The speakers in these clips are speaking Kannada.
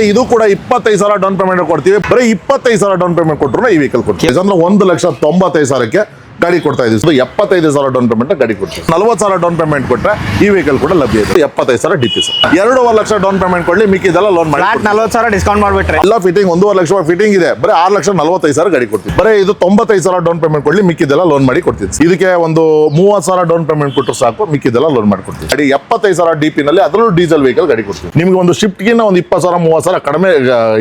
ಇದು ಕೂಡ 25,000 ಡೌನ್ ಪೇಮೆಂಟ್ ಕೊಡ್ತೀವಿ. ಬರೀ 25,000 ಡೌನ್ ಪೇಮೆಂಟ್ ಕೊಟ್ಟರು ಈ ವೆಹಿಕಲ್ ಕೊಡ್ತೀವಿ. ಅಂದ್ರೆ 1,95,000ಕ್ಕೆ ಗಾಡಿ ಕೊಡ್ತಾ ಇದೀವಿ. 75,000 ಡೌನ್ ಪೇಮೆಂಟ್ ಗಾಡಿ ಕೊಡ್ತೀವಿ. 40,000 ಡೌನ್ ಪೇಮೆಂಟ್ ಕೊಟ್ಟರೆ ಈ ವೆಹಿಕಲ್ ಕೂಡ ಲಭ್ಯ ಇದೆ. 75,000 DP sir. 2.5 lakh down payment ಕೊಡ್ಲಿ, ಮಿಕ್ಕಿದೆಲ್ಲ ಲೋನ್ ಮಾಡಿ 40,000 ಡಿಸ್ಕೌಂಟ್ ಮಾಡ್ಬಿಟ್ರೆ ಎಲ್ಲ ಫಿಟ್ಟಿಂಗ್ 1.5 ಲಕ್ಷ ಫಿಟ್ಟಿಂಗ್ ಇದೆ. ಬರೀ 6,45,000 ಗಾಡಿ ಕೊಡ್ತೀವಿ. ಬರೀ ಇದು 95,000 ಡೌನ್ ಪೇಮೆಂಟ್ ಕೊಡ್ಲಿ, ಮಿಕ್ಕಿದೆಲ್ಲ ಲೋನ್ ಮಾಡಿ ಕೊಡ್ತೀವಿ. ಇದಕ್ಕೆ ಒಂದು 30,000 ಡೌನ್ ಪೇಮೆಂಟ್ ಕೊಟ್ಟರು ಸಾಕು, ಮಿಕ್ಕಿದೆಲ್ಲ ಲೋನ್ ಮಾಡಿ ಕೊಡ್ತೀವಿ. ಗಾಡಿ 75,000 ಡಿಪಿ ನಲ್ಲಿ ಅದರಲ್ಲೂ ಡೀಸೆಲ್ ವೆಹಿಕಲ್ ಗಾಡಿ ಕೊಡ್ತೀವಿ. ನಿಮ್ಗೆ ಒಂದು ಶಿಫ್ಟ್ ಗಿನ್ನ ಒಂದು 20,000 30,000 ಕಡಿಮೆ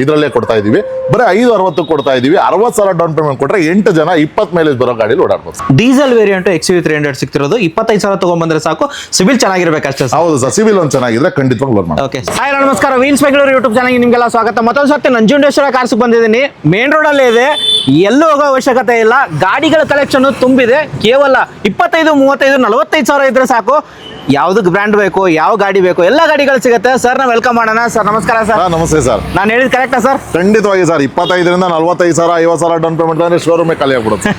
ಇದರಲ್ಲೇ ಕೊಡ್ತಾ ಇದೀವಿ. ಬರೀ 560 ಕೊಡ್ತಾ ಇದೀವಿ. 60,000 ಡೌನ್ ಪೇಮೆಂಟ್ ಕೊಟ್ರೆ 8 ಜನ 20 ಮೈಲೇಜ್ ಬರೋ ಗಾಡಿ ಓಡಾಡ್ಬೋದು. ಡೀಸೆಲ್ ವೇರಿಯಂಟ್ XUV 300 ಸಿಗ್ತಿರೋದು 25,000 ತಗೊಂಡ್ಬಂದ್ರೆ ಸಾಕು. ಸಿವಿಲ್ ಚೆನ್ನಾಗಿರ್ಬೇಕಷ್ಟೇ ಸರ್. ಹೌದು ಸರ್, ಸಿವಿಲ್ ಒಂದು ಚೆನ್ನಾಗಿದ್ರೆ ಖಂಡಿತವಾಗಿ ಲೋನ್ ಮಾಡಿ. ಓಕೆ, ಹಾಯ್ ನಮಸ್ಕಾರ, ವೀನ್ಸ್ ಬೆಂಗಳೂರು ಯೂಟ್ಯೂಬ್ ಚಾನಲ್ಗೆ ನಿಮಗೆಲ್ಲ ಸ್ವಾಗತ. ಮತ್ತೊಂದು ಸರ್ತಿ ನಂಜುಂಡೇಶ್ವರ ಕಾರ್ಸ್ ಬಂದಿದ್ದೀನಿ. ಮೇನ್ ರೋಡ್ ಅಲ್ಲೇ ಇದೆ, ಎಲ್ಲೂ ಹೋಗೋ ಅವಶ್ಯಕತೆ ಇಲ್ಲ. ಗಾಡಿಗಳ ಕಲೆಕ್ಷನ್ ತುಂಬಿದೆ. ಕೇವಲ 25, 35, 45,000 ಇದ್ರೆ ಸಾಕು. ಯಾವ್ದಕ್ಕೆ ಬ್ರ್ಯಾಂಡ್ ಬೇಕು, ಯಾವ ಗಾಡಿ ಬೇಕು, ಎಲ್ಲ ಗಾಡಿಗಳು ಸಿಗುತ್ತೆ. ಸರ್ ನಾವು ವೆಲ್ಕಮ್ ಮಾಡೋಣ. ಸರ್ ನಮಸ್ಕಾರ ಸರ್. ನಮಸ್ತೆ ಸರ್. ನಾನು ಹೇಳಿದ್ ಕರೆಕ್ಟಾ ಸರ್? ಖಂಡಿತವಾಗಿ ಸರ್. 25,000 45,000 50,000 ಡೌನ್ ಪೇಮೆಂಟ್ ಅಂದ್ರೆ ಶೋರೂಮೇ ಖಾಲಿ ಆಗ್ಬಿಡುತ್ತೆ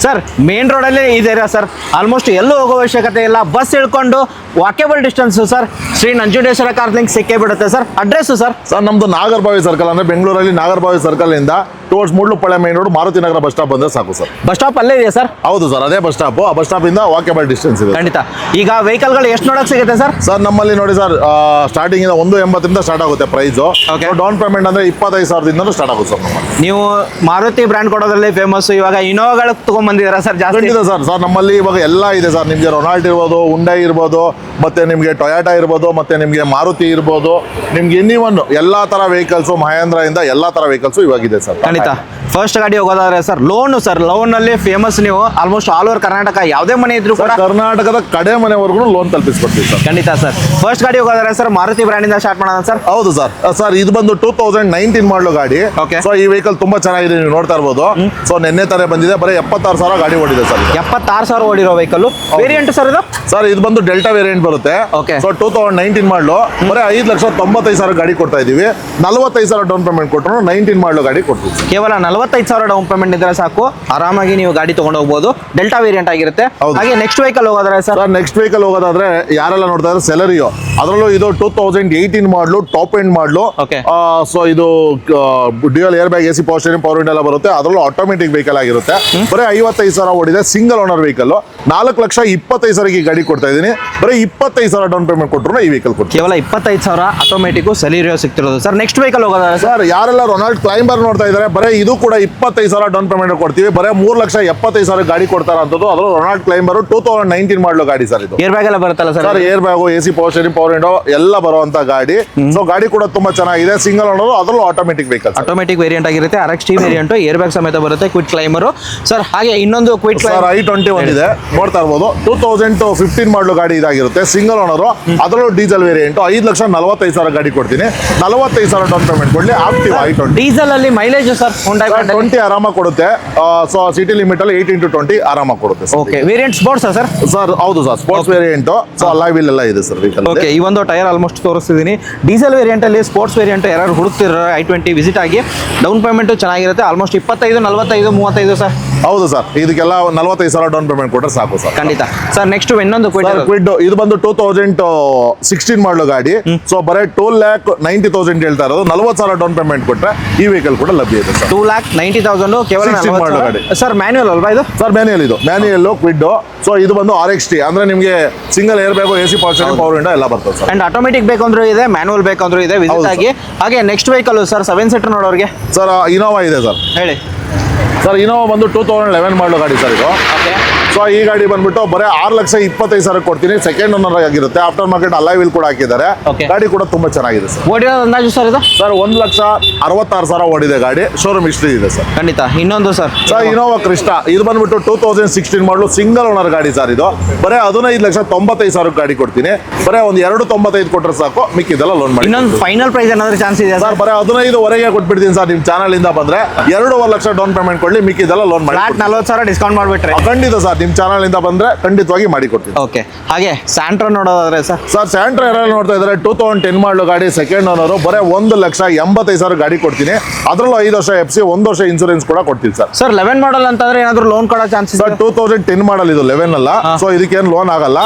ಸರ್. ಮೇನ್ ರೋಡಲ್ಲೇ ಇದೆ ಸರ್. ಆಲ್ಮೋಸ್ಟ್ ಎಲ್ಲೂ ಹೋಗೋ ಅವಶ್ಯಕತೆ ಇಲ್ಲ. ಬಸ್ ಇಳ್ಕೊಂಡು walkable distance sir. Shri Nanjundeshwara cars link ಸಿಕ್ಕೇ ಬಿಡುತ್ತೆ ಸರ್. Address sir? ಸರ್ ನಮ್ದು ನಾಗರಬಾವಿ ಸರ್ಕಲ್, ಅಂದ್ರೆ ಬೆಂಗಳೂರಲ್ಲಿ ನಾಗರಬಾವಿ ಸರ್ಕಲ್ ಇಂದ ಟುವರ್ಡ್ಸ್ ಮೂಡ್ಲುಪಾಳ್ಯ ಮೇನ್ ರೋಡ್ ಮಾರುತಿ ನಗರ ಬಸ್ ಸ್ಟಾಪ್ ಬಂದ್ರೆ ಸಾಕು ಸರ್. ಬಸ್ ಸ್ಟಾಪ್ ಅಲ್ಲೇ ಇದೆ ಸರ್? ಹೌದು ಸರ್, ಅದೇ ಬಸ್ ಸ್ಟಾಪ್. ಆ ಬಸ್ ಸ್ಟಾಪ್ ಇಂದ ವಾಕೇಬಲ್ ಡಿಸ್ಟೆನ್ಸ್ ಇದೆ. ಖಂಡಿತ. ಈಗ ವೆಹಿಕಲ್ಗಳು ಎಷ್ಟು ನೋಡಕ್ ಸಿಗುತ್ತೆ ಸರ್? ಸರ್ ನಮ್ಮಲ್ಲಿ ನೋಡಿ ಸರ್, ಸ್ಟಾರ್ಟಿಂಗ್ ಇಂದ 180 ಸ್ಟಾರ್ಟ್ ಆಗುತ್ತೆ ಪ್ರೈಸ್. Okay. ಡೌನ್ ಪೇಮೆಂಟ್ ಅಂದ್ರೆ 25,000 ಸ್ಟಾರ್ಟ್ ಆಗುತ್ತೆ ಸರ್ ನಮ್ಮಲ್ಲಿ. ನೀವು ಮಾರುತಿ ಬ್ರ್ಯಾಂಡ್ ಕೊಡೋದ್ರಲ್ಲಿ ಫೇಮಸ್. ಇವಾಗ ಇನೋವಾಗಳು ತಗೊಂಡ್ಬಂದಿದ್ದೀರಾ ಸರ್ ಜಾಸ್ತಿ? ಖಂಡಿತ ಸರ್. ಸರ್ ನಮ್ಮಲ್ಲಿ ಇವಾಗ ಎಲ್ಲ ಇದೆ ಸರ್. ನಿಮಗೆ ರೊನಾಲ್ಡ್ ಇರ್ಬೋದು, ಹುಂಡೈ ಇರ್ಬೋದು, ಮತ್ತೆ ನಿಮಗೆ ಟೊಯಾಟಾ ಇರ್ಬೋದು, ಮತ್ತೆ ನಿಮಗೆ ಮಾರುತಿ ಇರ್ಬೋದು, ನಿಮ್ಗೆ ಎನಿವನ್ ಎಲ್ಲಾ ತರ ವೆಹಿಕಲ್ಸ್, ಮಹೇಂದ್ರ ಇಂದ ಎಲ್ಲಾ ತರ ವೆಹಿಕಲ್ಸ್ ಇವಾಗಿದೆ ಸರ್. ಖಂಡಿತ. ಫಸ್ಟ್ ಗಾಡಿ ಹೋಗೋದಾದ್ರೆ ಸರ್ ಲೋನ್ ಸರ್. ಲೋನ್ ಅಲ್ಲಿ ಫೇಮಸ್ ನೀವು. ಆಲ್ಮೋಸ್ಟ್ ಆಲ್ ಓವರ್ ಕರ್ನಾಟಕ ಯಾವುದೇ ಮನೆ ಇದ್ರು ಕೂಡ ಕರ್ನಾಟಕದ ಕಡೆ ಮನೆವರೆಗೂ ಲೋನ್ ತಲುಪಿಸ್ಕೊಡ್ತೀವಿ ಸರ್. ಖಂಡಿತ ಸರ್. ಫಸ್ಟ್ ಗಾಡಿ ಹೋಗೋದಾದ್ರೆ ಸರ್ ಮಾರುತಿ ಬ್ರ್ಯಾಂಡ್ ಇಂದ ಸ್ಟಾರ್ಟ್ ಮಾಡೋಣ ಸರ್. ಹೌದು ಸರ್. ಸರ್ ಇದು ಬಂದು 2019 ಮಾಡಲು ಗಾಡಿ. Okay. ಸೊ ಈ ವೆಹಿಕಲ್ ತುಂಬಾ ಚೆನ್ನಾಗಿದೆ, ನೀವು ನೋಡ್ತಾ ಇರ್ಬೋದು. ಸೊ ನಿನ್ನೆ ತರ ಬಂದಿದೆ. ಬರೀ 76,000 ಗಾಡಿ ಓಡಿದೆ ಸರ್. 76,000 ಓಡಿರೋ ವೆಹಿಕಲ್. ವೇರಿಯಂಟ್ ಸರ್ ಇದು? ಸರ್ ಇದು ಬಂದು ಡೆಲ್ಟಾ ವೇರಿಯಂಟ್ ಬರುತ್ತೆ. Okay. ಸೊ 2019 ಮಾಡಲು ಬರೀ 5,95,000 ಗಾಡಿ ಕೊಡ್ತಾ ಇದೀವಿ. 45,000 ಡೌನ್ ಪೇಮೆಂಟ್ ಕೊಟ್ಟರು 19 ಮಾಡಲು ಗಾಡಿ ಕೊಡ್ತೀವಿ. ಕೇವಲ 45,000 ಡೌನ್ ಪೇಮೆಂಟ್ ಇದ್ರೆ ಸಾಕು, ಆರಾಮಾಗಿ ನೀವು ಗಾಡಿ ತಗೊಂಡು ಹೋಗ್ಬೋದು. ಡೆಲ್ಟಾ ವೇರಿಯಂಟ್ ಆಗಿರುತ್ತೆ. ಹೌದು. ಹಾಗೆ ನೆಕ್ಸ್ಟ್ ವೆಹಿಕಲ್ ಹೋಗೋದಾದ್ರೆ ಸರ್? ನೆಕ್ಸ್ಟ್ ವೆಹಿಕಲ್ ಹೋಗೋದಾದ್ರೆ ಯಾರೆಲ್ಲ ನೋಡ್ತಾ ಇದ್ದಾರೆ, ಸೆಲೆರಿಯೋ. ಅದರಲ್ಲೂ ಇದು 2018 ಮಾಡಲು, ಟಾಪ್ ಎಂಡ್ ಮಾಡಲು. Okay. ಸೊ ಇದು dual airbag, AC power steering, power window ಎಲ್ಲ ಬರುತ್ತೆ. ಅದರಲ್ಲೂ ಆಟೋಮೆಟಿಕ್ ವೆಹಿಕಲ್ ಆಗಿರುತ್ತೆ. ಬರೀ 55,000 ಓಡಿದೆ. Single owner vehicle. 4,25,000 ಗಾಡಿ ಕೊಡ್ತಾ ಇದೀನಿ. ಬರೀ 25,000 ಡೌನ್ ಪೇಮೆಂಟ್ ಕೊಟ್ಟರು ಈ ವೆಹಿಕಲ್ ಕೊಡ್ತೀವಿ. ಕೇವಲ 25,000 ಆಟೋಮೆಟಿಕ್ ಸೆಲೆರಿಯೋ ಸಿಗ್ತಿರೋದು ಸರ್. ನೆಕ್ಸ್ಟ್ ವೆಹಿಕಲ್ ಹೋಗೋದಾದ್ರೆ ಸರ್ ಯಾರೆಲ್ಲ ರೊನಾಲ್ಡ್ ಕ್ಲೈಂಬರ್ ನೋಡ್ತಾ ಇದ್ದಾರೆ, ಬರೀ ಇದು ಕೂಡ 25,000 ಡೌನ್ ಪೇಮೆಂಟ್ ಕೊಡ್ತೀವಿ. ಬರೀ 3,75,000 ಗಾಡಿ ಕೊಡ್ತಾರ ಅಂತದ್ದು. ಅದರಲ್ಲೂ ರೊನಾಲ್ಡ್ ಕ್ಲೈಂಬರ್ 2019 ಮಾಡಲು ಗಾಡಿ ಸರ್. ಇದು ಏರ್ ಬ್ಯಾಗ್ ಎಲ್ಲ ಬರುತ್ತಲ್ಲ sir? Sir air bag, AC power steering, power window ಎಲ್ಲ ಬರುವಂತ ಗಾಡಿ. ಸೊ ಗಾಡಿ ಕೂಡ ತುಂಬಾ ಚೆನ್ನಾಗಿದೆ. ಸಿಂಗಲ್ ಓನರ್, ಅದರಲ್ಲೂ ಆಟೋಮೆಟಿಕ್ ವೆಹಿಕಲ್. ಆಟೋಮೆಟಿಕ್ ವೇರಿಯಂಟ್ ಆಗಿರುತ್ತೆ. RXT ವೇರಿಯಂಟ್, ಏರ್ ಬ್ಯಾಗ್ ಸಮೇತ ಬರುತ್ತೆ. Kwid climber sir. ಹಾಗೆ ಇನ್ನೊಂದು ಕ್ವಿಟ್ ಸರ್ i20 ಒಂದಿದೆ, ನೋಡ್ತಾ ಇರ್ಬೋದು. 2015 ಮಾಡಲು ಗಾಡಿ ಇದಾಗಿರುತ್ತೆ. ಸಿಂಗಲ್ ಓನರ್, ಅದರಲ್ಲೂ ಡೀಸೆಲ್ ವೇರಿಯಂಟ್. 5,45,000 ಗಾಡಿ ಕೊಡ್ತೀನಿ. 45,000 ಡೌನ್ ಪೇಮೆಂಟ್ ಕೊಡ್ಲಿ. ಆಕ್ಟಿವ್ i20 ಡೀಸೆಲ್ ಅಲ್ಲಿ ಮೈಲೇಜ್ ಸರ್ 20 ಆರಾಮ ಕೊಡುತ್ತೆ. ಸೊ ಸಿಟಿ ಲಿಮಿಟ್ ಅಲ್ಲಿ 18-20 ಆರಾಮ ಕೊಡುತ್ತೆ. Okay, variant sports sir? Sir ಹೌದು sir, sports variant. So alloy wheel ಎಲ್ಲ ಇದೆ ಸರ್ ವೆಹಿಕಲ್. ಓಕೆ, ಈ ಒಂದು ಟೈರ್ ಆಲ್ಮೋಸ್ಟ್ ತೋರಿಸ್ತಿದ್ದೀನಿ. ಡೀಸೆಲ್ ವೇರಿಯಂಟ್ ಅಲ್ಲಿ ಸ್ಪೋರ್ಟ್ಸ್ ವೇರಿಯಂಟ್ ಯಾರು ಹುಡುಕ್ತಿರೋ i20 ವಿಸಿಟ್ ಆಗಿ. ಡೌನ್ ಪೇಮೆಂಟ್ ಚೆನ್ನಾಗಿರುತ್ತೆ. Almost 25, 45, 35 sir. ಹೌದು ಸರ್, ಇದಕ್ಕೆಲ್ಲ 45,000 ಡೌನ್ ಪೇಮೆಂಟ್ ಕೊಟ್ಟರೆ ಸಾಕು ಸರ್. ಖಂಡಿತ ಸರ್. ನೆಕ್ಸ್ಟ್ ಇನ್ನೊಂದು ಕ್ವಿಡ್ ಇದು ಬಂದು 2016 ಮಾಡಲು ಗಾಡಿ. ಸೊ ಬರೀ 2,90,000 ಹೇಳ್ತಾ ಇರೋದು. 40,000 ಡೌನ್ ಪೇಮೆಂಟ್ ಕೊಟ್ಟರೆ ಈ ವೆಹಿಕಲ್ ಕೂಡ ಲಭ್ಯ ಇದೆ ಸರ್. 2,90,000 ಕೇವಲ 16 ಮಾಡಲು ಗಾಡಿ ಸರ್. ಮ್ಯಾನ್ಯುಯಲ್ ಅಲ್ವಾ ಇದು? ಸರ್ ಮ್ಯಾನ್ಯುಯಲ್, ಇದು ಮ್ಯಾನ್ಯುಯಲ್ ಕ್ವಿಡ್. ಸೊ ಇದು ಬಂದು RXT, ಅಂದ್ರೆ ನಿಮಗೆ single air bag, AC power steering, power window ಎಲ್ಲ ಬರ್ತದೆ ಸರ್. ಅಂಡ್ ಆಟೋಮೆಟಿಕ್ ಬೇಕಂದ್ರೂ ಇದೆ, ಮ್ಯಾನ್ಯುಯಲ್ ಬೇಕಂದ್ರೂ ಇದೆ. ವಿಸಿಟ್ ಆಗಿ. ಹಾಗೆ ನೆಕ್ಸ್ಟ್ ವೆಹಿಕಲ್ ಸರ್ 7 ಸೀಟರ್ ನೋಡೋರಿಗೆ ಸರ್ ಇನೋವಾ ಇದೆ ಸರ್. ಹೇಳಿ ಸರ್ ಇನೋವಾ ಬಂದು 2011 ಮಾಡಲು ಗಾಡಿ ಸರ್ ಇದು. ಓಕೆ. ಸೊ ಈ ಗಾಡಿ ಬಂದ್ಬಿಟ್ಟು ಬರೀ 6,25,000 ಕೊಡ್ತೀನಿ. ಸೆಕೆಂಡ್ ಓನರ್ ಆಗಿರುತ್ತೆ. ಆಫ್ಟರ್ ಮಾರ್ಕೆಟ್ ಅಲಾಯ್ ವೀಲ್ ಕೂಡ ಹಾಕಿದ್ದಾರೆ. Okay. ಗಾಡಿ ಕೂಡ ತುಂಬಾ ಚೆನ್ನಾಗಿದೆ ಸರ್. ಓಡಿರೋದು ಅಂದಾಜು ಸರ್ ಇದು? ಸರ್ 1,66,000 ಓಡಿದೆ ಗಾಡಿ. ಶೋರೂಮ್ ಹಿಸ್ಟ್ರಿ ಇದೆ ಸರ್. ಖಂಡಿತ. ಇನ್ನೊಂದು ಸರ್ ಇನೋವಾ ಕ್ರಿಸ್ಟಾ, ಇದು ಬಂದ್ಬಿಟ್ಟು 2016 ಮಾಡಲು ಸಿಂಗಲ್ ಓನರ್ ಗಾಡಿ ಸರ್. ಇದು ಬರೀ 15,95,000 ಗಾಡಿ ಕೊಡ್ತೀನಿ. ಬರೀ ಒಂದು 2,95 ಕೊಟ್ಟರೆ ಸಾಕು, ಮಿಕ್ಕಿದೆಲ್ಲ ಲೋನ್ ಮಾಡಿ. ಇನ್ನೊಂದು ಫೈನಲ್ ಪ್ರೈಸ್ ಏನಾದ್ರು ಚಾನ್ಸ್ ಇದೆ ಸರ್? ಬರೀ 15,000 ಕೊಟ್ಬಿಡ್ತೀನಿ ಸರ್. ನಿಮ್ ಚಾನಲ್ ಇಂದ ಬಂದ್ರೆ 2.5 ಲಕ್ಷ ಡೌನ್ ಪೇಮೆಂಟ್ ಕೊಡ್ಲಿ, ಮಿಕ್ಕಿದೆಲ್ಲ ಲೋನ್ ಮಾಡಿ. 40,000 ಡಿಸ್ಕೌಂಟ್ ಮಾಡ್ಬಿಟ್ರೆ ಖಂಡಿತ ಸರ್, ನಿಮ್ ಚಾನಲ್ ಇಂದ ಬಂದ್ರೆ ಖಂಡಿತವಾಗಿ ಮಾಡಿ ಕೊಡ್ತೀನಿ. ಓಕೆ. ಹಾಗೆ ಸ್ಯಾಂಟ್ರೋ ನೋಡೋದಾದ್ರೆ ಸರ್? ಸರ್ ಸ್ಯಾಂಟ್ರೋ ಯಾರು ನೋಡ್ತಾ ಇದ್ದಾರೆ, 2010 ಮಾಡಲು ಗಾಡಿ, ಸೆಕೆಂಡ್ ಓನರ್. ಬರೀ 1,85,000 ಗಾಡಿ ಕೊಡ್ತೀನಿ. ಅದರಲ್ಲೂ 5 ವರ್ಷ FC, 1 ವರ್ಷ ಇನ್ಸೂರೆನ್ಸ್ ಕೂಡ ಕೊಡ್ತೀನಿ ಸರ್. ಸರ್ 11 ಮಾಡಲ್ ಅಂತಂದ್ರೆ ಏನಾದ್ರು ಲೋನ್ ಕೊಡೋ ಚಾನ್ಸ್? ಸರ್ 2010 ಮಾಡಲ್ ಇದು, 11 ಅಲ್ಲ. ಸೊ ಇದಕ್ಕೇನು ಲೋನ್ ಆಗಲ್ಲ.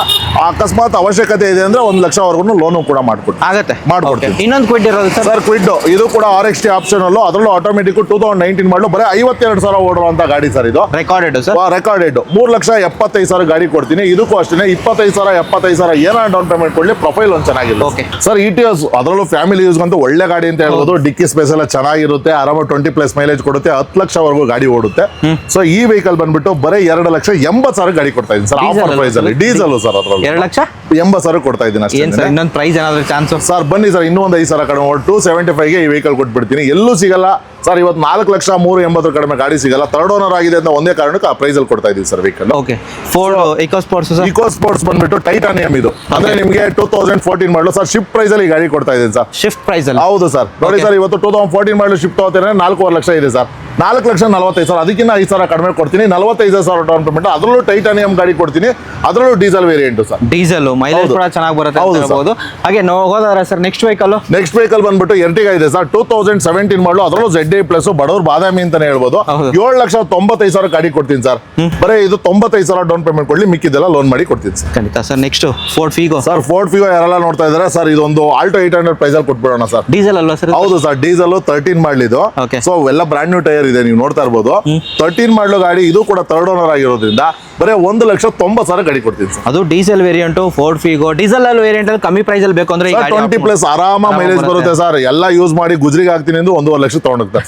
ಅಕಸ್ಮಾತ್ ಅವಶ್ಯಕತೆ ಇದೆ ಅಂದ್ರೆ 1 ಲಕ್ಷವರೆಗೂ ಲೋನು ಕೂಡ ಮಾಡ್ಕೊಡ್ತೀವಿ. ಆಗತ್ತೆ ಮಾಡ್ಕೊಡ್ತೀವಿ. ಇನ್ನೊಂದು ಕ್ವಿಡ್ ಇರೋದು ಸರ್ ಸರ್ ಕ್ವಿಡ್ ಇದು ಕೂಡ RXT ಆಪ್ಷನ್ ಅಲ್ಲೂ ಅದರಲ್ಲೂ ಆಟೋಮೆಟಿಕ್ 2019 ಮಾಡಲು ಬರೀ 52,000 ಓಡುವಂತ ಗಾಡಿ ಸರ್ ಇದು. ರೆಕಾರ್ಡೆಡ್ ಸರ್ ರೆಕಾರ್ಡೆಡ್ 3,75,000 ಗಾಡಿ ಕೊಡ್ತೀನಿ. ಇದಕ್ಕೂ ಅಷ್ಟೇ 25,000 ಏನಾರ ಡೌನ್ ಪೇಮೆಂಟ್ ಕೊಡ್ಲಿ, ಪ್ರೊಫೈಲ್ ಒಂದು ಚೆನ್ನಾಗಿದೆ. Okay. ಸರ್ ETS ಅದರಲ್ಲೂ ಫ್ಯಾಮಿಲಿ ಯೂಸ್ ಅಂತೂ ಒಳ್ಳೆ ಗಾಡಿ ಅಂತ ಹೇಳ್ಬೋದು. ಡಿಕ್ಕಿ ಸ್ಪೇಸ್ ಎಲ್ಲ ಚೆನ್ನಾಗಿರುತ್ತೆ, ಆರಾಮ 20+ ಮೈಲೇಜ್ ಕೊಡುತ್ತೆ, 10 ಲಕ್ಷವರೆಗೂ ಗಾಡಿ ಓಡುತ್ತೆ. ಸೊ ಈ ವೆಹಿಕಲ್ ಬಂದ್ಬಿಟ್ಟು ಬರೀ 2,80,000 ಗಾಡಿ ಕೊಡ್ತಾ ಇದ್ದೀನಿ ಸರ್ ಆಫರ್ ಪ್ರೈಸ್ ಅಲ್ಲಿ. ಡೀಸೆಲ್ ಸರ್ ಅದ್ರಲ್ಲಿ 2,80,000 ಕೊಡ್ತಾ ಇದ್ದೀನಿ ಏನ್ ಸರ್ ಅಷ್ಟೇ. ಇನ್ನೊಂದು ಪ್ರೈಸ್ ಏನಾದ್ರು ಚಾನ್ಸ್ ಸರ್ ಬನ್ನಿ ಸರ್, ಇನ್ನೂ ಒಂದು 5,000 ಕಡಿಮೆ 275ಗೆ ಈ ವೆಹಿಕಲ್ ಕೊಟ್ಬಿಡ್ತೀನಿ. ಎಲ್ಲೂ ಸಿಗಲ್ಲ ಸರ್. ಇವತ್ತು 4,380,000 ಕಡಿಮೆ ಗಾಡಿ ಸಿಗಲ್ಲ. ಥರ್ಡ್ ಓನರ್ ಆಗಿದೆ ಅಂತ ಒಂದೇ ಕಾರಣಕ್ಕೆ ಆ ಪ್ರೈಸ್ ಅಲ್ಲಿ ಕೊಡ್ತಾ ಇದೀವಿ sir vehicle. Okay Ford Eco Sports sir. Eco Sports ಬಂದ್ಬಿಟ್ಟು ಟೈಟಾನಿಯಂ ಇದು. ಅಂದ್ರೆ ನಿಮಗೆ 2014 ಮಾಡಲು ಸರ್ ಶಿಫ್ಟ್ ಪ್ರೈಸ್ ಅಲ್ಲಿ ಈ ಗಾಡಿ ಕೊಡ್ತಾ ಇದ್ದೀನಿ ಸರ್. ಶಿಫ್ಟ್ ಪ್ರೈಸ್ ಅಲ್ಲಿ ಹೌದು ಸರ್. ನೋಡಿ Okay. ಸರ್, ಇವತ್ತು 2014 ಮಾಡಲು ಶಿಫ್ಟ್ ಹೋಗ್ತಾರೆ 4.5 ಲಕ್ಷ ಇದೆ ಸರ್. 4,45,000 ಅದಕ್ಕಿಂತ 5,000 ಕಡಿಮೆ ಕೊಡ್ತೀನಿ. 45,000 ಡೌನ್ ಪೇಮೆಂಟ್. ಅದರಲ್ಲೂ ಟೈಟಾನಿಯಂ ಗಾಡಿ ಕೊಡ್ತೀನಿ, ಅದರಲ್ಲೂ diesel variant sir. Diesel mileage ಹೌದು. ಕೂಡ ಚೆನ್ನಾಗಿ ಬರುತ್ತೆ ಹೌದು ಅಂತ ಸರ್. ಹೇಳ್ಬೋದು. ಹಾಗೆ ಹೋಗೋದಾರೆ sir next vehicle next vehicle ಬಂದ್ಬಿಟ್ಟು Ertiga ಇದೆ ಸರ್. 2017 ಮಾಡಲು ಅದರಲ್ಲೂ ZA ಪ್ಲಸ್ ಬಡವ್ರ ಬಾದಾಮಿ ಅಂತಾನೆ ಹೇಳ್ಬೋದು. ಹೌದು. 7,95,000 ಗಾಡಿ ಕೊಡ್ತೀನಿ ಸರ್. ಬರೀ ಇದು 95,000 ಡೌನ್ ಪೇಮೆಂಟ್ ಕೊಡ್ಲಿ, ಮಿಕ್ಕಿದೆಲ್ಲ ಲೋನ್ ಮಾಡಿ ಕೊಡ್ತೀನಿ ಸರ್. ಖಂಡಿತ sir. Next Ford Figo sir Ford Figo ಯಾರೆಲ್ಲ ನೋಡ್ತಾ ಇದಾರೆ ಸರ್, ಇದೊಂದು ಆಲ್ಟೋ 800 ಪ್ರೈಸ್ ಅಲ್ಲಿ ಕೊಟ್ಬಿಡೋಣ ಸರ್. ಡೀಸೆಲ್ ಅಲ್ವಾ ಸರ್? ಹೌದು ಸರ್, ಡೀಸೆಲ್ 13 ಮಾಡಲಿದ್ದು. Okay. ಸೊ ಎಲ್ಲ ಬ್ರಾಂಡ್ ನ್ಯೂ ಟೈರ್ ಇದೆ, ನೀವು ನೋಡ್ತಾ ಇರ್ಬೋದು. 13 ಮಾಡಲು ಗಾಡಿ, ಇದು ಕೂಡ ಥರ್ಡ್ ಓನರ್ ಆಗಿರೋದ್ರಿಂದ ಬರೀ 1,90,000 ಗಾಡಿ ಕೊಡ್ತೀನಿ ಸರ್. ಅದು diesel variant Ford Figo. Diesel ಅಲ್ಲಿ ವೇರಿಯಂಟ್ ಅಲ್ಲಿ ಕಮ್ಮಿ ಪ್ರೈಸ್ ಅಲ್ಲಿ ಬೇಕು ಅಂದ್ರೆ ಈ ಗಾಡಿ 20+ ಆರಾಮ ಮೈಲೇಜ್ ಬರುತ್ತೆ ಸರ್. ಎಲ್ಲ ಯೂಸ್ ಮಾಡಿ ಗುಜ್ರಿಗೆ ಹಾಕ್ತೀನಿ ಅಂದ್ರೆ 1.5 ಲಕ್ಷ ತಗೊಂಡೋಗ್ತಾರೆ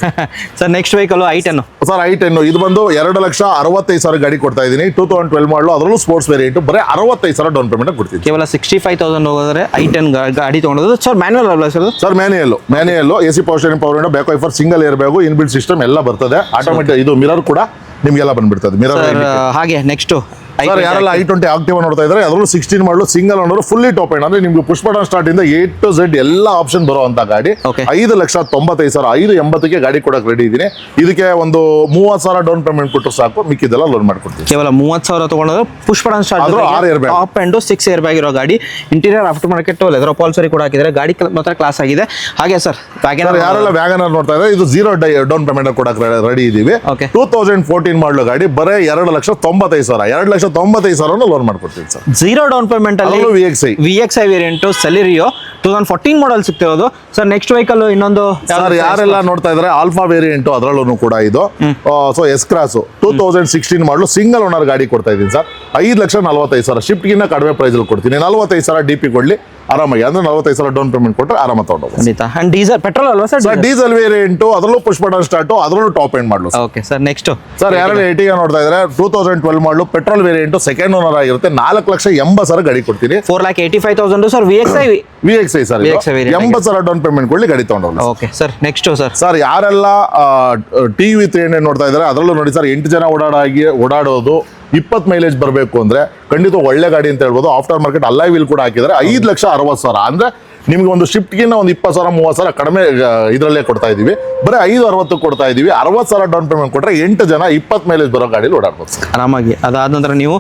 sir. Next vehicle i10 sir. i10 ಇದು ಬಂದು 2,65,000 ಗಾಡಿ ಕೊಡ್ತಾ ಇದೀನಿ. 2012 ಮಾಡಲು ಅದರಲ್ಲೂ ಸ್ಪೋರ್ಟ್ಸ್ ವೇರಿಯಂಟ್ ಬರೀ 65,000 ಡೌನ್ ಪೇಮೆಂಟ್ ಕೊಡ್ತೀನಿ. ಕೇವಲ 65,000 ಹೋಗೋದ್ರೆ i10 ಗಾಡಿ ತಗೊಂಡೋದು ಸರ್. ಮ್ಯಾನುವಲ್ ಅಲ್ವಾ sir? Sir manual AC power steering, power window, back wiper, single air bag, inbuilt system ಎಲ್ಲ ಬರ್ತದೆ. ಆಟೋಮೆಟಿಕ್ ಇದು ಮಿರರ್ ಕೂಡ ನಿಮ್ಗೆಲ್ಲ ಬಂದ್ಬಿಡ್ತದೆ. ಮಿರರ್ ಸರ್ ಹಾಗೆ ನೆಕ್ಸ್ಟ್ ಸರ್ ಯಾರೆಲ್ಲ i20 ಆಕ್ಟಿವ್ ನೋಡ್ತಾ ಇದ್ದಾರೆ, ಅದರಲ್ಲೂ 16 ಮಾಡಲು single owner fully top end. ಅಂದ್ರೆ ನಿಮ್ಗೆ ಪುಷ್ ಬಟನ್ ಸ್ಟಾರ್ಟ್ ಇಂದ A to Z ಎಲ್ಲ ಆಪ್ಷನ್ ಬರುವಂತ ಗಾಡಿ. Okay. 5,95,000 580ಗೆ ಗಾಡಿ ಕೊಡಕ್ಕೆ ರೆಡಿ ಇದೀನಿ. ಇದಕ್ಕೆ ಒಂದು 30,000 ಡೌನ್ ಪೇಮೆಂಟ್ ಕೊಟ್ಟರು ಸಾಕು, ಮಿಕ್ಕಿದೆಲ್ಲ ಲೋನ್ ಮಾಡ್ಕೊಡ್ತೀವಿ. ಕೇವಲ 30,000 ತಗೊಂಡ್ರೆ ಪುಷ್ ಬಟನ್ ಸ್ಟಾರ್ಟ್, ಆದ್ರೂ 6 airbag. Top and 6 air bag ಇರೋ ಗಾಡಿ. ಇಂಟೀರಿಯರ್ ಆಫ್ಟರ್ ಮಾರ್ಕೆಟ್ ಲೆದರ್ ಅಪಾಲ್ಸರಿ ಕೂಡ ಹಾಕಿದ್ದಾರೆ. ಗಾಡಿ ಮಾತ್ರ ಕ್ಲಾಸ್ ಆಗಿದೆ. ಹಾಗೆ ಸರ್ ಸರ್ ಯಾರೆಲ್ಲ ವ್ಯಾಗನರ್ ನೋಡ್ತಾ ಇದ್ದಾರೆ, ಇದು 0 ಡೌನ್ ಪೇಮೆಂಟ್ ಕೊಡಕ್ಕೆ ರೆಡಿ ಇದೀವಿ. Okay. 2014 ಮಾಡಲು ಗಾಡಿ ಬರೀ 2,95,000 2,95,000 ಲೋನ್ ಮಾಡ್ಕೊಡ್ತೀವಿ ಸರ್. 0 ಡೌನ್ ಪೇಮೆಂಟ್ ಅಲ್ಲಿ ಅದರಲ್ಲೂ VXI ವೇರಿಯಂಟ್ ಸೆಲೆರಿಯೋ 2014 ಮಾಡಲ್ ಸಿಗ್ತಿರೋದು ಸರ್. ನೆಕ್ಸ್ಟ್ ವೆಹಿಕಲ್ ಇನ್ನೊಂದು ಸರ್ ಯಾರೆಲ್ಲ ನೋಡ್ತಾ ಇದ್ದಾರೆ, ಆಲ್ಫಾ ವೇರಿಯಂಟ್ ಅದರಲ್ಲೂ ಕೂಡ ಇದು. ಸೊ ಎಸ್ ಕ್ರಾಸ್ 2016 ಮಾಡಲು ಸಿಂಗಲ್ ಓನರ್ ಗಾಡಿ ಕೊಡ್ತಾ ಇದ್ದೀನಿ ಸರ್. 5,45,000 ಶಿಫ್ಟ್ಗಿನ್ನ ಕಡಿಮೆ ಪ್ರೈಸ್ ಅಲ್ಲಿ ಕೊಡ್ತೀನಿ. 45,000 DP ಕೊಡ್ಲಿ ಆರಾಮಾಗಿ, ಅಂದ್ರೆ 45,000 ಡೌನ್ ಪೇಮೆಂಟ್ ಕೊಟ್ಟರೆ ಆರಾಮ ತಗೊಂಡೋಗಿ. ಖಂಡಿತ. ಅಂಡ್ ಡೀಸೆಲ್ ಪೆಟ್ರೋಲ್ ಅಲ್ವಾ ಸರ್? ಸರ್ ಡೀಸೆಲ್ ವೇರಿಯಂಟ್ ಅದರಲ್ಲೂ ಪುಷ್ ಬಟನ್ ಸ್ಟಾರ್ಟ್, ಅದರಲ್ಲೂ ಟಾಪ್ ಎಂಡ್ ಮಾಡಲು. Okay sir. ನೆಕ್ಸ್ಟ್ ಸರ್ ಯಾರೆಲ್ಲ Ertiga ನೋಡ್ತಾ ಇದ್ದಾರೆ, 2012 ಮಾಡಲು ಪೆಟ್ರೋಲ್ ವೇರಿಯಂಟ್ ಸೆಕೆಂಡ್ ಓನರ್ ಆಗಿರುತ್ತೆ. 4,80,000 ಗಾಡಿ ಕೊಡ್ತೀನಿ. 4,85,000 sir. VXI sir VXI variant. 80,000 down payment ಕೊಡ್ಲಿ ಗಾಡಿ ತಗೊಂಡೋಗಿ. Okay sir. Next sir sir ಯಾರೆಲ್ಲ TV 300 ನೋಡ್ತಾ ಇದ್ದಾರೆ, ಅದರಲ್ಲೂ ನೋಡಿ ಸರ್ 8 ಜನ ಓಡಾಡೋದು 20 ಮೈಲೇಜ್ ಬರಬೇಕು ಅಂದ್ರೆ ಖಂಡಿತ ಒಳ್ಳೆ ಗಾಡಿ ಅಂತ ಹೇಳ್ಬೋದು. ಆಫ್ಟರ್ ಮಾರ್ಕೆಟ್ ಅಲೈ ವೀಲ್ ಕೂಡ ಹಾಕಿದ್ದಾರೆ. 5,60,000 ಅಂದ್ರೆ ನಿಮ್ಗೆ ಒಂದು ಶಿಫ್ಟ್ಗಿನ್ನ ಒಂದು 20,000 30,000 ಕಡಿಮೆ ಇದರಲ್ಲೇ ಕೊಡ್ತಾ ಇದೀವಿ. ಬರೀ 5,60 ಕೊಡ್ತಾ ಇದೀವಿ. 60,000 ಡೌನ್ ಪೇಮೆಂಟ್ ಕೊಟ್ಟರೆ 8 ಜನ 20 ಮೈಲೇಜ್ ಬರೋ ಗಾಡಿಲಿ ಓಡಾಡ್ಬೋದು ಸರ್ ಆರಾಮಾಗಿ. ಅದಾದ ನಂತರ ನೀವು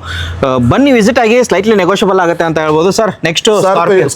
ಬನ್ನಿ ವಿಸಿಟ್ ಆಗಿ, ಸ್ಲೈಟ್ಲಿ ನೆಗೋಷಿಯಬಲ್ ಆಗುತ್ತೆ ಅಂತ ಹೇಳ್ಬೋದು ಸರ್. ನೆಕ್ಸ್ಟ್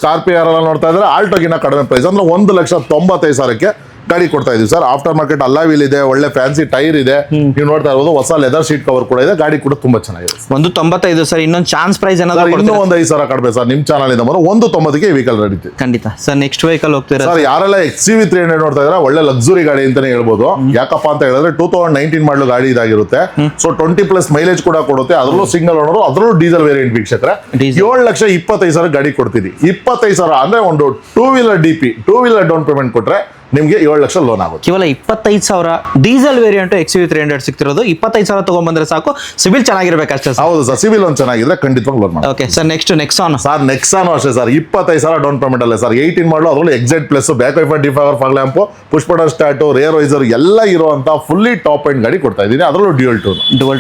ಸ್ಕಾರ್ಪಿಯೋ ಯಾರೆಲ್ಲ ನೋಡ್ತಾ ಇದ್ದಾರೆ, ಆಲ್ಟೋಗಿನ್ನ ಕಡಿಮೆ ಪ್ರೈಸ್ ಅಂದ್ರೆ 1,95,000ಕ್ಕೆ ಗಾಡಿ ಕೊಡ್ತಾ ಇದೀವಿ ಸರ್. ಆಫ್ಟರ್ ಮಾರ್ಕೆಟ್ ಅಲೈ ವೀಲ್ ಇದೆ, ಒಳ್ಳೆ ಫ್ಯಾನ್ಸಿ ಟೈರ್ ಇದೆ, ನೀವು ನೋಡ್ತಾ ಇರ್ಬೋದು. ಹೊಸ ಲೆದರ್ ಸೀಟ್ ಕವರ್ ಕೂಡ ಇದೆ. ಗಾಡಿ ಕೂಡ ತುಂಬಾ ಚೆನ್ನಾಗಿದೆ. 195 ಸರ್. ಇನ್ನೊಂದು ಚಾನ್ಸ್ ಪ್ರೈಸ್ ಏನಾದ್ರು ಇನ್ನೂ ಒಂದು 5,000 ಕಡಿಮೆ ಸರ್. ನಿಮ್ ಚಾನಲ್ ಇಂದ 190ಗೆ ವೆಹಿಕಲ್ ರೆಡಿ. ಖಂಡಿತ ಸರ್. ನೆಕ್ಸ್ಟ್ ವೆಹಿಕಲ್ ಹೋಗ್ತೀರಾ ಸರ್ ಯಾರೆಲ್ಲ XUV 300 ನೋಡ್ತಾ ಇದ್ದಾರೆ, ಒಳ್ಳೆ ಲಕ್ಸುರಿ ಗಾಡಿ ಅಂತಾನೆ ಹೇಳ್ಬೋದು. ಯಾಕಪ್ಪ ಅಂತ ಹೇಳಿದ್ರೆ 2019 ಮಾಡಲು ಗಾಡಿ ಇದಾಗಿರುತ್ತೆ. ಸೊ 20+ ಮೈಲೇಜ್ ಕೂಡ ಕೊಡುತ್ತೆ. ಅದರಲ್ಲೂ ಸಿಂಗಲ್ ಓನರ್, ಅದರಲ್ಲೂ ಡೀಸೆಲ್ ವೇರಿಯಂಟ್ ವೀಕ್ಷಕರೇ. 7,25,000 ಗಾಡಿ ಕೊಡ್ತೀವಿ. 25,000 ಅಂದ್ರೆ ಒಂದು 2 wheeler DP 2 wheeler down payment ಕೊಟ್ರೆ ನಿಮ್ಗೆ 7 ಲಕ್ಷ ಲೋನ್ ಆಗುತ್ತೆ. ಕೇವಲ 25,000 ಡೀಸೆಲ್ ವೇರಿಯಂಟ್ XUV 300 ಸಿಗ್ತಿರೋದು. 25,000 ತಗೊಂಡ್ಬಂದ್ರೆ ಸಾಕು. ಸಿಬಿಲ್ ಚೆನ್ನಾಗಿರ್ಬೇಕಷ್ಟೇ ಸರ್. ಹೌದು ಸರ್, ಸಿವಿಲ್ ಒಂದು ಚೆನ್ನಾಗಿದ್ರೆ ಖಂಡಿತವಾಗಿ ಲೋನ್ ಮಾಡಿ. Okay sir. Next Nexon sir Nexon ಅಷ್ಟೇ ಸರ್. 25,000 ಡೌನ್ ಪೇಮೆಂಟ್ ಅಲ್ಲೇ ಸರ್. 18 ಮಾಡಲು ಅದರಲ್ಲೂ excite plus, back wiper, defogger, fog lamp, push button start, rear visor ಎಲ್ಲ ಇರುವಂತ ಫುಲ್ಲಿ ಟಾಪ್ ಎಂಡ್ ಗಾಡಿ ಕೊಡ್ತಾ ಇದ್ದೀನಿ. ಅದರಲ್ಲೂ ಡ್ಯುಯಲ್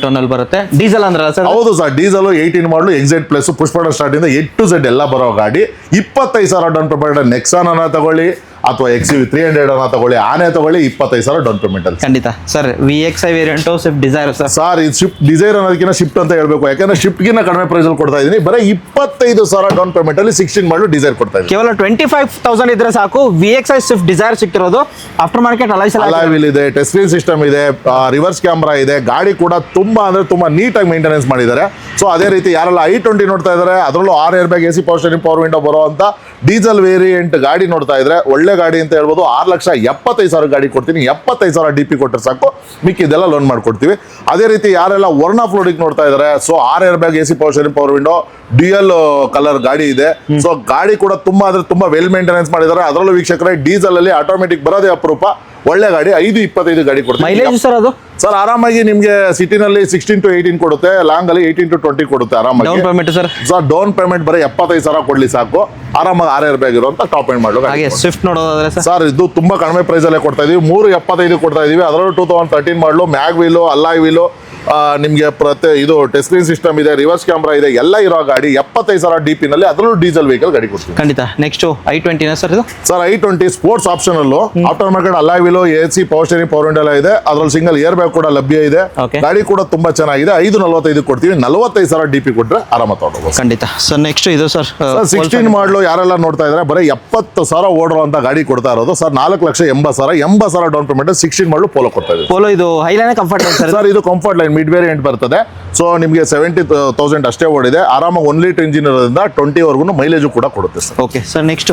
ಟೋನ್ ಅಲ್ಲಿ ಬರುತ್ತೆ. ಡೀಸೆಲ್ ಅಂದ್ರೆ ಸರ್? ಹೌದು ಸರ್, ಡೀಸೆಲ್ 18 ಮಾಡಲು excite plus, push button start ಇಂದ A to Z ಎಲ್ಲ ಬರೋ ಗಾಡಿ. 25,000 ಡೌನ್ ಪೇಮೆಂಟ್ ನೆಕ್ಸಾನ್ ಅನ್ನ ತಗೊಳ್ಳಿ, ಅಥವಾ XUV 300 ಅನ್ನ ತಗೊಳ್ಳಿ, ಆನೆ ತಗೊಳ್ಳಿ, 25,000 ಡೌನ್ ಪೇಮೆಂಟ್ ಅಲ್ಲಿ. ಖಂಡಿತ sir. VXi variant, Swift Dzire sir. Sir ಇದು ಶಿಫ್ಟ್ ಡಿಸೈರ್ ಅನ್ನೋದಕ್ಕಿಂತ ಶಿಫ್ಟ್ ಅಂತ ಹೇಳ್ಬೇಕು, ಯಾಕಂದ್ರೆ ಶಿಫ್ಟ್ ಗಿನ್ನ ಕಡಿಮೆ ಪ್ರೈಸ್ ಅಲ್ಲಿ ಕೊಡ್ತಾ ಇದೀನಿ. ಬರೀ 25,000 ಡೌನ್ ಪೇಮೆಂಟ್ ಅಲ್ಲಿ 16 ಮಾಡಲು ಡಿಸೈರ್ ಕೊಡ್ತಾ ಇದ್ದೀನಿ. ಕೇವಲ 25,000 ಇದ್ರೆ ಸಾಕು. VXi ಸ್ವಿಫ್ಟ್ ಡಿಸೈರ್ ಸಿಗ್ತಿರೋದು. ಆಫ್ಟರ್ ಮಾರ್ಕೆಟ್ ಅಲಾಯ್ ವೀಲ್ ಇದೆ, ಟಚ್ ಸ್ಕ್ರೀನ್ ಸಿಸ್ಟಮ್ ಇದೆ, ರಿವರ್ಸ್ ಕ್ಯಾಮ್ರಾ ಇದೆ. ಗಾಡಿ ಕೂಡ ತುಂಬಾ ಅಂದ್ರೆ ತುಂಬಾ ನೀಟಾಗಿ ಮೇಂಟೆನೆನ್ಸ್ ಮಾಡಿದ್ದಾರೆ. ಸೊ ಅದೇ ರೀತಿ ಯಾರೆಲ್ಲ i20 ನೋಡ್ತಾ ಇದ್ದಾರೆ, ಅದರಲ್ಲೂ 6 airbag, AC power steering, power window ಬರೋ ಅಂತ ಡೀಸೆಲ್ ವೇರಿಯಂಟ್ ಗಾಡಿ ನೋಡ್ತಾ ಇದ್ರೆ ಒಳ್ಳೆ ಗಾಡಿ ಅಂತ ಹೇಳ್ಬೋದು. 6,75,000 ಗಾಡಿ ಕೊಡ್ತೀನಿ. 75,000 DP ಕೊಟ್ಟರೆ ಸಾಕು, ಮಿಕ್ಕಿದೆಲ್ಲ ಲೋನ್ ಮಾಡ್ಕೊಡ್ತೀವಿ. ಅದೇ ರೀತಿ ಯಾರೆಲ್ಲ ವರ್ಣ ಫ್ಲೋಡಿಂಗ್ ನೋಡ್ತಾ ಇದ್ದಾರೆ, so 6 airbag, AC power steering, power window, dual colour ಗಾಡಿ ಇದೆ. ಸೊ ಗಾಡಿ ಕೂಡ ತುಂಬಾ ಅಂದ್ರೆ ತುಂಬಾ ವೆಲ್ ಮೇಂಟೆನೆನ್ಸ್ ಮಾಡಿದ್ದಾರೆ. ಅದರಲ್ಲೂ ವೀಕ್ಷಕರೇ ಡೀಸೆಲ್ ಅಲ್ಲಿ ಆಟೋಮೆಟಿಕ್ ಬರೋದೇ ಅಪರೂಪ. ಒಳ್ಳೆ ಗಾಡಿ 5-25 ಗಾಡಿ ಕೊಡ್ತೀವಿ. ಮೈಲೇಜ್ ಸರ್ ಅದು ಸರ್ ಆರಾಮಾಗಿ ನಿಮಗೆ ಸಿಟಿನಲ್ಲಿ 16 to 18 ಕೊಡುತ್ತೆ, ಲಾಂಗ್ ಅಲ್ಲಿ 18 to 20 ಕೊಡುತ್ತೆ ಆರಾಮಾಗಿ. Down payment sir down payment ಬರೀ 75,000 ಕೊಡ್ಲಿ ಸಾಕು, ಆರಾಮಾಗಿ 6 ಏರ್ ಬ್ಯಾಗ್ ಇರುವಂತ ಟಾಪ್ ಎಂಡ್ ಮಾಡಲು. ಹಾಗೆ ಸ್ವಿಫ್ಟ್ ನೋಡೋದಾದ್ರೆ ಸರ್ ಇದು ತುಂಬಾ ಕಡಿಮೆ ಪ್ರೈಸ್ ಅಲ್ಲೇ ಕೊಡ್ತಾ ಇದೀವಿ. 375 ಕೊಡ್ತಾ ಇದೀವಿ. ಅದರಲ್ಲೂ 2013 ಮಾಡಲು, ಮ್ಯಾಗ್ ವೀಲು, ಅಲಾಯ್ ವೀಲು, ನಿಮಗೆ ಇದು ಟಚ್ ಸ್ಕ್ರೀನ್ ಸಿಸ್ಟಮ್ ಇದೆ, ರಿವರ್ಸ್ ಕ್ಯಾಮ್ರಾ ಇದೆ, ಎಲ್ಲ ಇರೋ ಗಾಡಿ 75,000 DP ನಲ್ಲಿ, ಅದರಲ್ಲೂ ಡೀಸೆಲ್ ವೆಹಿಕಲ್ ಗಾಡಿ ಕೊಡ್ತೀವಿ. ಖಂಡಿತ. ನೆಕ್ಸ್ಟ್ i20 ಸರ್ ಇದು. ಸರ್ i20 ಸ್ಪೋರ್ಟ್ಸ್ ಆಪ್ಷನ್ ಅಲ್ಲೂ after market alloy wheel, AC power steering, power window ಎಲ್ಲ ಇದೆ. ಅದ್ರಲ್ಲಿ ಸಿಂಗಲ್ ಏರ್ ಬ್ಯಾಗ್ ಕೂಡ ಲಭ್ಯ ಇದೆ. Okay. ಗಾಡಿ ಕೂಡ ತುಂಬಾ ಚೆನ್ನಾಗಿದೆ. 545 ಕೊಡ್ತೀವಿ. 45,000 DP ಕೊಟ್ರೆ ಆರಾಮ ತಗೊಂಡು. ಖಂಡಿತ ಸರ್. ನೆಕ್ಸ್ಟ್ ಇದು ಸರ್ 16 ಮಾಡಲು ಯಾರೆಲ್ಲ ನೋಡ್ತಾ ಇದ್ರೆ ಬರೀ 70,000 ಓಡಿರುವಂತ ಗಾಡಿ ಕೊಡ್ತಾ ಇರೋದು ಸರ್. 4,80,000 ಡೌನ್ ಪೇಮೆಂಟ್ 16 ಮಾಡಲು ಪೋಲೋ ಕೊಡ್ತಾ ಇದೆ. ಪೋಲೋ ಇದು ಹೈಲೈನ್ ಕಂಫರ್ಟ್ ಸರ್. ಸರ್ ಇದು ಕಂಫರ್ಟ್ ಲೈನ್ ಮಿಡ್ ವೇರಿಯಂಟ್ ಬರ್ತದೆ. ಸೊ ನಿಮಗೆ 70,000 ಅಷ್ಟೇ ಓಡಿದೆ. ಆರಾಮಾಗಿ 1 ಲೀಟರ್ ಇಂಜಿನ್ ಇರೋದ್ರಿಂದ 20 ವರೆಗೂ ಮೈಲೇಜ್ ಕೂಡ ಕೊಡುತ್ತೆ sir. Okay sir. Next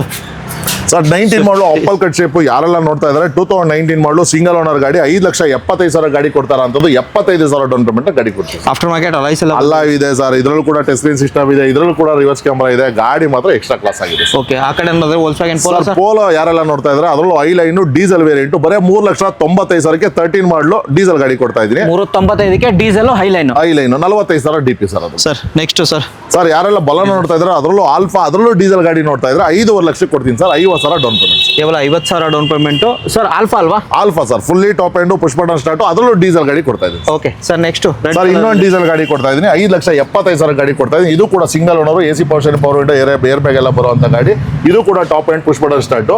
sir 19 ಮಾಡಲು ಆಪಲ್ ಕಟ್ ಶೇಪ್ ಯಾರೆಲ್ಲ ನೋಡ್ತಾ ಇದ್ದಾರೆ, 2019 ಮಾಡಲು ಸಿಂಗಲ್ ಓನರ್ ಗಾಡಿ 5,75,000 ಗಾಡಿ ಕೊಡ್ತಾರ ಅಂತದ್ದು 75,000 ಡೌನ್ ಪೇಮೆಂಟ್ ಗಾಡಿ ಕೊಡ್ತೀವಿ. ಆಫ್ಟರ್ ಮಾರ್ಕೆಟ್ ಅಲೈಸ್ ಎಲ್ಲ ಅಲ್ಲ ಇದೆ ಸರ್. ಇದರಲ್ಲೂ ಕೂಡ ಟಚ್ ಸ್ಕ್ರೀನ್ ಸಿಸ್ಟಮ್ ಇದೆ, ಇದರಲ್ಲೂ ಕೂಡ ರಿವರ್ಸ್ ಕ್ಯಾಮ್ರಾ ಇದೆ. ಗಾಡಿ ಮಾತ್ರ ಎಕ್ಸ್ಟ್ರಾ ಕ್ಲಾಸ್ ಆಗಿದೆ. ಓಕೆ. ಆ ಕಡೆ ನೋಡಿದ್ರೆ ವೋಲ್ಕ್ಸ್ವ್ಯಾಗನ್ ಪೋಲೋ ಸರ್. ಪೋಲೋ ಯಾರೆಲ್ಲ ನೋಡ್ತಾ ಇದ್ದಾರೆ, ಅದರಲ್ಲೂ ಐ ಲೈನ್ ಡೀಸೆಲ್ ವೇರಿಯಂಟ್ ಬರೀ 3,95,000ಕ್ಕೆ 13 ಮಾಡಲು ಡೀಸೆಲ್ ಗಾಡಿ ಕೊಡ್ತಾ ಇದ್ದೀನಿ. 395ಕ್ಕೆ ಡೀಸೆಲ್ ಹೈಲೈನ್ 45,000 DP ಸರ್ ಅದು. ಸರ್ ನೆಕ್ಸ್ಟ್ ಸರ್ ಯಾರೆಲ್ಲ ಬಲನ ನೋಡ್ತಾ ಇದ್ದಾರೆ, ಅದರಲ್ಲೂ ಆಲ್ಫಾ, ಅದರಲ್ಲೂ ಡೀಸೆಲ್ ಗಾಡಿ ನೋಡ್ತಾ ಇದ್ರೆ 5.5 ಲಕ್ಷಕ್ಕೆ ಕೊಡ್ತೀನಿ ಸರ್. 50,000 down payment. ಕೇವಲ 50,000 ಡೌನ್ ಪೇಮೆಂಟ್ ಸರ್. ಆಲ್ಫಾ ಅಲ್ವಾ? Alpha sir, fully top end, push button start, ಅದರಲ್ಲೂ ಡೀಸೆಲ್ ಗಾಡಿ ಕೊಡ್ತಾ ಇದ್ದೀನಿ. Okay sir. ನೆಕ್ಸ್ಟ್ ಸರ್ ಇನ್ನೊಂದು ಡೀಸೆಲ್ ಗಾಡಿ ಕೊಡ್ತಾ ಇದ್ದೀನಿ. 5,75,000 ಗಾಡಿ ಕೊಡ್ತಾ ಇದ್ದೀನಿ. ಇದು ಕೂಡ single owner, AC power steering, power window, air bag ಎಲ್ಲ ಬರುವಂತ ಗಾಡಿ. ಇದು ಕೂಡ top end, push button start.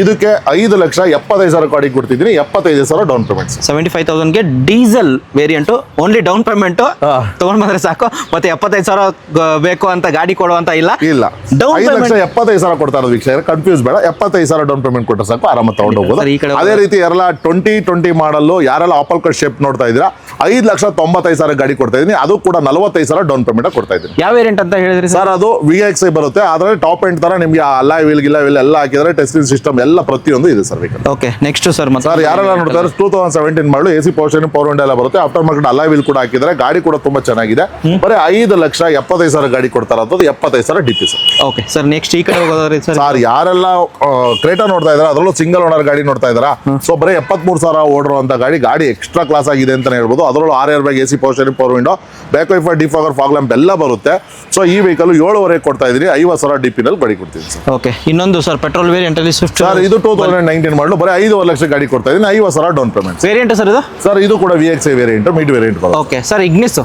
ಇದಕ್ಕೆ 5,75,000 ಗಾಡಿ ಕೊಡ್ತಿದ್ದೀನಿ. 75,000 ಡೌನ್ ಪೇಮೆಂಟ್. 75,000ಗೆ diesel variant only down payment ತಗೊಂಡ್ ಬಂದ್ರೆ ಸಾಕು. ಮತ್ತೆ 75,000 ಬೇಕು ಅಂತ ಗಾಡಿ ಕೊಡುವಂತ ಇಲ್ಲ. ಡೌನ್ 5,75,000 ಕೊಡ್ತಾ ಇರೋದು ವೀಕ್ಷಕರೇ, ಕನ್ಫ್ಯೂಸ್ ಬೇಡ. 75,000 ಡೌನ್ ಪೇಮೆಂಟ್ ಕೊಟ್ಟರೆ ಸಾಕು, ಆರಾಮ ತಗೊಂಡು ಹೋಗ್ಬೋದು. ಅದೇ ರೀತಿ ಯಾರೆಲ್ಲ 2020 ಮಾಡಲು ಯಾರೆಲ್ಲ ಆಪಲ್ ಕಟ್ ಶೇಪ್ ನೋಡ್ತಾ ಇದ್ದೀರಾ, 5,95,000 ಗಾಡಿ ಕೊಡ್ತಾ ಇದೀನಿ. ಅದು ಕೂಡ 45,000 ಡೌನ್ ಪೇಮೆಂಟ್ ಕೊಡ್ತಾ ಇದ್ದೀನಿ. ಯಾವ ವೇರಿಯಂಟ್ ಅಂತ ಹೇಳಿದ್ರಿ ಸರ್? ಅದು VXi ಬರುತ್ತೆ. ಆದ್ರೆ ಟಾಪ್ ಎಂಡ್ ತರ ನಿಮಗೆ ಅಲಾಯ್ ವೀಲ್ ಎಲ್ಲ ಹಾಕಿದ್ರೆ ಟಚ್ ಸ್ಕ್ರೀನ್ ಸಿಸ್ಟಮ್ ಎಲ್ಲ ಪ್ರತಿಯೊಂದು ಇದೆ sir vehicle. Okay. Next sir sir ಯಾರೆಲ್ಲ ನೋಡ್ತಾ ಇದ್ದಾರೆ, 2017 ಮಾಡಲು AC power steering, power window ಎಲ್ಲ ಬರುತ್ತೆ. ಆಫ್ಟರ್ ಮಾರ್ಕೆಟ್ ಅಲಾಯ್ ವೀಲ್ ಕೂಡ ಹಾಕಿದ್ರೆ ಗಾಡಿ ಕೂಡ ತುಂಬಾ ಚೆನ್ನಾಗಿದೆ. ಬರೀ 5,75,000 ಗಾಡಿ ಕೊಡ್ತಾ ಇರೋದು 75,000 DP sir. Okay sir. Next ಈ ಕಡೆ ಹೋಗೋದ್ರಿ ಸರ್. ಯಾರೆಲ್ಲ ಕ್ರೇಟಾ ನೋಡ್ತಾ ಇದ್ದಾರೆ, ಅದರಲ್ಲೂ ಸಿಂಗಲ್ ಓನರ್ ಗಾಡಿ ನೋಡ್ತಾ ಇದ್ದಾರಾ, ಸೊ ಬರೀ 73,000 ಓಡಿರುವಂತ ಗಾಡಿ ಎಕ್ಸ್ಟ್ರಾ ಕ್ಲಾಸ್ ಆಗಿದೆ ಅಂತ ಹೇಳ್ಬೋದು. ಅದರಲ್ಲೂ 6 airbag, AC power steering, power window, back wiper, defogger, fog lamp ಎಲ್ಲ ಬರುತ್ತೆ. ಸೊ ಈ ವೆಹಿಕಲ್ 7.5 ಕೊಡ್ತಾ ಇದೀನಿ. 50,000 DP ನಲ್ಲಿ ಗಾಡಿ ಕೊಡ್ತೀನಿ ಸರ್. ಓಕೆ. ಇನ್ನೊಂದು ಸರ್ ಪೆಟ್ರೋಲ್ ವೇರಿಯಂಟ್ ಅಲ್ಲಿ ಸ್ವಿಫ್ಟ್ ಸರ್. ಇದು 2019 ಮಾಡಲು ಬರೀ 5.5 ಲಕ್ಷ ಗಾಡಿ ಕೊಡ್ತಾ ಇದೀನಿ. 50,000 ಡೌನ್ ಪೇಮೆಂಟ್. ವೇರಿಯಂಟ್ ಸರ್ ಇದು? ಸರ್ ಇದು ಕೂಡ VXi variant, mid variant. Okay sir. Ignis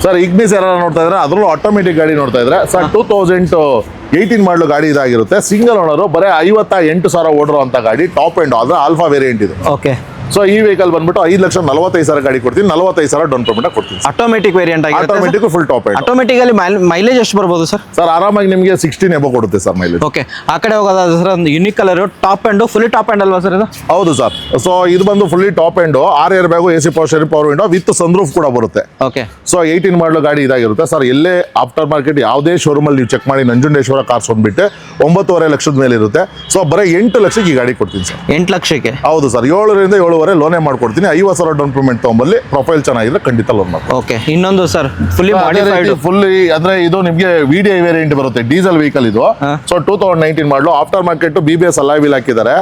sir ಯಾರೆಲ್ಲ ನೋಡ್ತಾ ಇದ್ರೆ, ಅದರಲ್ಲೂ ಆಟೋಮೆಟಿಕ್ ಗಾಡಿ ನೋಡ್ತಾ ಇದ್ರೆ ಸರ್, 2018 ಮಾಡಲು ಗಾಡಿ ಇದಾಗಿರುತ್ತೆ. ಸಿಂಗಲ್ ಓನರ್, ಬರೀ 58,000 ಓಡಿರುವಂತ ಗಾಡಿ, ಟಾಪ್ ಎಂಡ್, ಆದ್ರೆ ಆಲ್ಫಾ ವೇರಿಯಂಟ್ ಇದು. ಓಕೆ. ಸೊ ಈ ವೆಹಿಕಲ್ ಬಂದ್ಬಿಟ್ಟು 5,45,000 ಗಾಡಿ ಕೊಡ್ತೀನಿ. 45,000 ಡೌನ್ ಪೇಮೆಂಟ್ ಕೊಡ್ತೀನಿ. ಆಟೋಮೆಟಿಕ್ ವೇರಿಯಂಟ್ ಆಗಿದೆ. Automatic full top end. Automatic ಅಲ್ಲಿ ಮೈಲೇಜ್ ಎಷ್ಟು ಬರ್ಬೋದು ಸರ್? ಸರ್ ಆರಾಮಾಗಿ ನಿಮಗೆ 16 ಎಬೋ ಕೊಡುತ್ತೆ ಸರ್ ಮೈಲೇಜ್. ಓಕೆ. ಆ ಕಡೆ ಹೋಗೋದಾದ್ರೆ ಸರ್ ಒಂದು unique colour top end, fully top end ಅಲ್ವಾ ಸರ್ ಇದು? ಹೌದು ಸರ್. ಸೊ ಇದು ಬಂದು fully top end, 6 air bag, AC power steering, power window with sunroof ಕೂಡ ಬರುತ್ತೆ. ಓಕೆ. ಸೊ 18 ಮಾಡಲು ಗಾಡಿ ಇದಾಗಿರುತ್ತೆ ಸರ್. ಎಲ್ಲೇ ಆಫ್ಟರ್ ಮಾರ್ಕೆಟ್ ಯಾವುದೇ ಶೋರೂಮ್ ಅಲ್ಲಿ ನೀವು ಚೆಕ್ ಮಾಡಿ, ನಂಜುಂಡೇಶ್ವರ ಕಾರ್ಸ್ ಬಂದ್ಬಿಟ್ಟು 9.5 ಲಕ್ಷದ ಮೇಲೆ ಇರುತ್ತೆ. ಸೊ ಬರೀ 8 ಲಕ್ಷಕ್ಕೆ ಈ ಗಾಡಿ ಕೊಡ್ತೀನಿ ಸರ್. 8 ಲಕ್ಷಕ್ಕೆ? ಹೌದು ಸರ್. 7ರಿಂದ 7.5 ಲೋನೇ ಮಾಡ್ಕೊಡ್ತೀನಿ. 50,000 ಡೌನ್ ಪೇಮೆಂಟ್ ತಗೊಂಬಲ್ಲಿ, ಪ್ರೊಫೈಲ್ ಚೆನ್ನಾಗಿದ್ರೆ ಖಂಡಿತ ಲೋನ್ ಮಾಡ್ತೀನಿ. ಓಕೆ. ಇನ್ನೊಂದು ಸರ್ ಫುಲ್ಲಿ ಮಾಡಿಫೈಡ್, ಫುಲ್ಲಿ ಅಂದ್ರೆ ಇದು ನಿಮಗೆ VDI ವೇರಿಯಂಟ್ ಬರುತ್ತೆ, ಡೀಸೆಲ್ ವೆಹಿಕಲ್ ಇದು. ಸೊ 2019 ಮಾಡಲು after market BBS alloy wheel ಹಾಕಿದ್ದಾರೆ.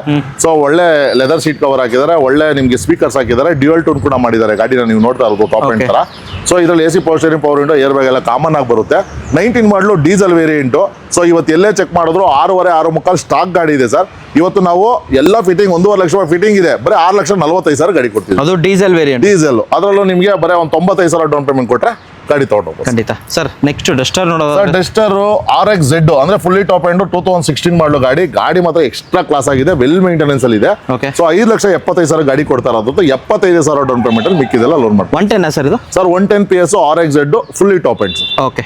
ಸೊ ಒಳ್ಳೆ ಲೆದರ್ ಸೀಟ್ ಕವರ್ ಹಾಕಿದ್ದಾರೆ, ಒಳ್ಳೆ ನಿಮಗೆ ಸ್ಪೀಕರ್ಸ್ ಹಾಕಿದ್ದಾರೆ, ಡ್ಯೂಯಲ್ ಟೂನ್ ಕೂಡ ಮಾಡಿದ್ದಾರೆ. ಗಾಡಿನ ನೀವು ನೋಡ್ತಾ ಇರೋದು ಟಾಪ್ ಎಂಡ್ ತರ. ಸೊ ಇದರಲ್ಲಿ AC power steering, power window, air bag ಎಲ್ಲ ಕಾಮನ್ ಆಗಿ ಬರುತ್ತೆ. 19 ಮಾಡಲು ಡೀಸೆಲ್ ವೇರಿಯಂಟ್. ಸೊ ಇವತ್ತು ಎಲ್ಲೇ ಚೆಕ್ ಮಾಡಿದ್ರು 6.5 ಸ್ಟಾಕ್ ಗಾಡಿ ಇದೆ ಸರ್. ಇವತ್ತು ನಾವು ಎಲ್ಲ ಫಿಟ್ಟಿಂಗ್ 1.5 ಲಕ್ಷ ಫಿಟ್ಟಿಂಗ್ ಇದೆ, ಬರೀ 6,45,000 ಗಾಡಿ ಕೊಡ್ತೀವಿ. ಅದು ಡೀಸೆಲ್ ವೇರಿಯಂಟ್. ಡೀಸೆಲ್ ಅದರಲ್ಲೂ ನಿಮಗೆ ಬರೀ ಒಂದು 95,000 ಡೌನ್ ಪೇಮೆಂಟ್ ಕೊಟ್ರೆ ಗಾಡಿ ತಗೊಂಡೋಗ್ಬೋದು. ಖಂಡಿತ ಸರ್. ನೆಕ್ಸ್ಟ್ ಡಸ್ಟರ್ ನೋಡೋದು. ಸರ್ ಡಸ್ಟರ್ RX Z ಅಂದ್ರೆ ಫುಲ್ಲಿ ಟಾಪ್ ಎಂಡ್ 2016 ಮಾಡಲು ಗಾಡಿ ಮಾತ್ರ ಎಕ್ಸ್ಟ್ರಾ ಕ್ಲಾಸ್ ಆಗಿದೆ, ವೆಲ್ ಮೇಂಟೆನೆನ್ಸ್ ಅಲ್ಲಿ ಇದೆ. Okay. ಸೊ 5,75,000 ಗಾಡಿ ಕೊಡ್ತಾ ಇರೋದು 75,000 ಡೌನ್ ಪೇಮೆಂಟ್ ಅಲ್ಲಿ ಮಿಕ್ಕಿದೆಲ್ಲ ಲೋನ್ ಮಾಡ್ಬೋದು. 110 ಸರ್ ಇದು? Sir 110 PS RX Z fully top end. Okay.